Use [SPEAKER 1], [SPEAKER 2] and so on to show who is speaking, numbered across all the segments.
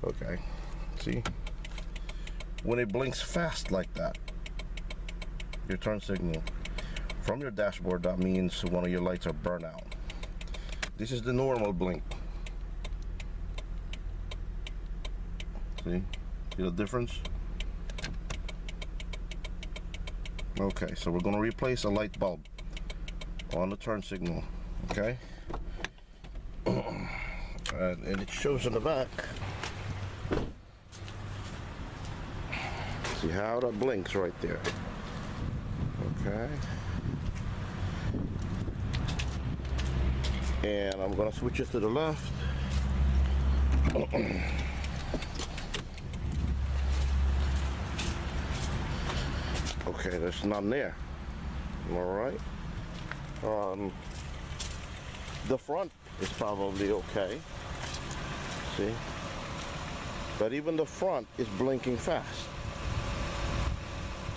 [SPEAKER 1] Okay, see? When it blinks fast like that, your turn signal from your dashboard, that means one of your lights are burnt out. This is the normal blink. See the difference? Okay, so we're going to replace a light bulb on the turn signal. Okay, and it shows in the back. See how that blinks right there. Okay, and I'm going to switch it to the left. Okay, there's none there. All right. The front is probably okay. See? But even the front is blinking fast.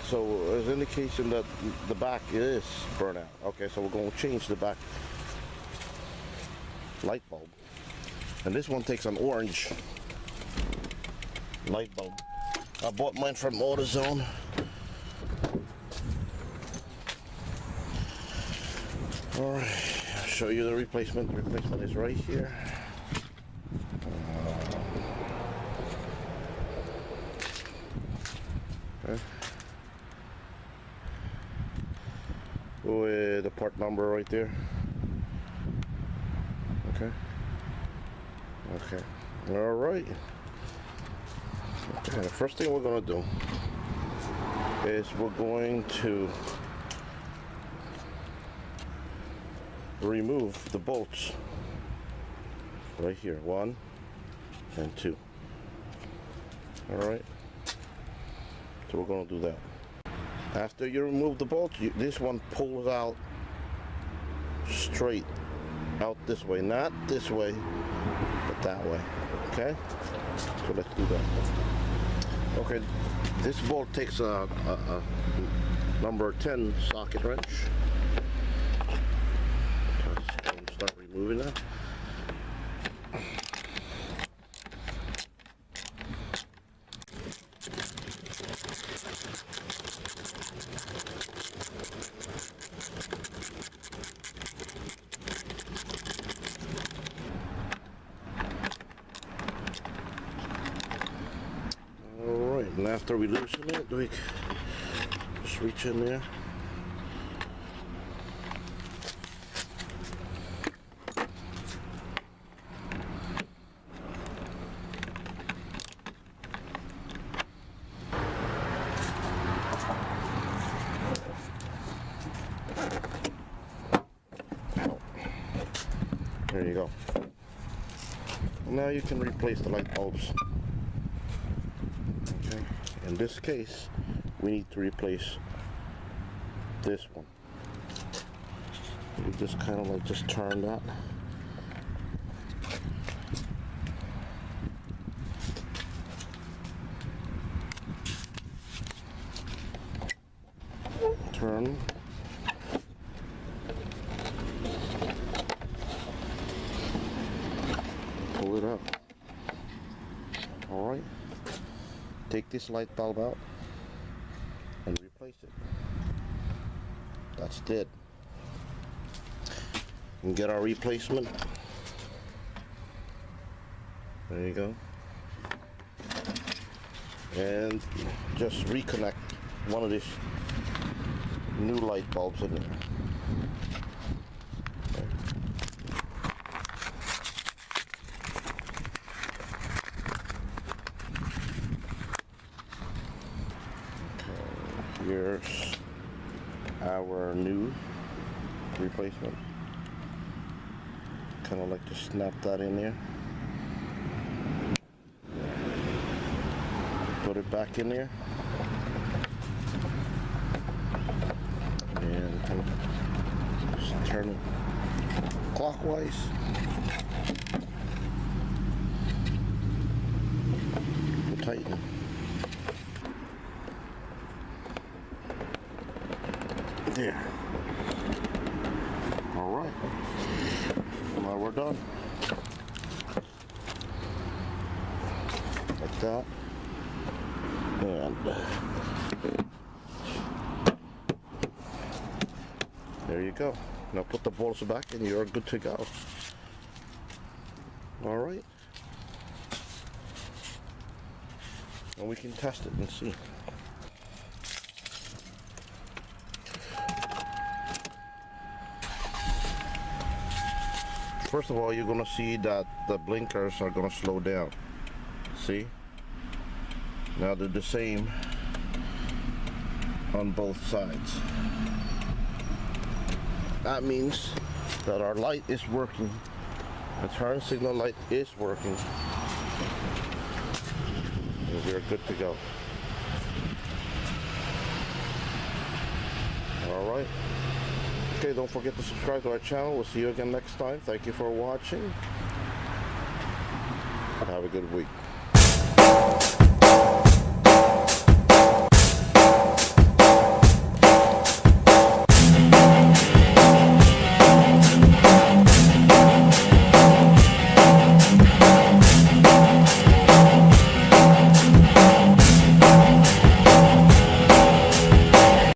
[SPEAKER 1] So there's an indication that the back is burnt out. Okay, so we're going to change the back light bulb. And this one takes an orange light bulb. I bought mine from AutoZone. All right, I'll show you the replacement. The replacement is right here. Okay. With the part number right there. Okay. Okay. All right. Okay. The first thing we're going to do is we're going to remove the bolts right here, 1 and 2. All right, so we're going to do that. After you remove the bolts, this one pulls out straight out this way, not this way but that way. Okay, so let's do that. Okay, this bolt takes a number 10 socket wrench. Start removing that. All right, and after we loosen it, we just reach in there. There you go. Now you can replace the light bulbs. Okay. In this case, we need to replace this one. You just kind of like just turn that. Turn. Pull it up. All right. Take this light bulb out and replace it. That's dead. And get our replacement. There you go. And just reconnect one of these new light bulbs in there. Here's our new replacement. Kind of like to snap that in there. Put it back in there. And kind of just turn it clockwise. And tighten. There. All right. Now we're done. that. And there you go. Now put the bolts back and you're good to go. All right. And we can test it and see. First of all, you're gonna see that the blinkers are gonna slow down. See? Now they're the same on both sides. That means that our light is working. The turn signal light is working. And we're good to go. All right. Okay, don't forget to subscribe to our channel. We'll see you again next time. Thank you for watching. Have a good week.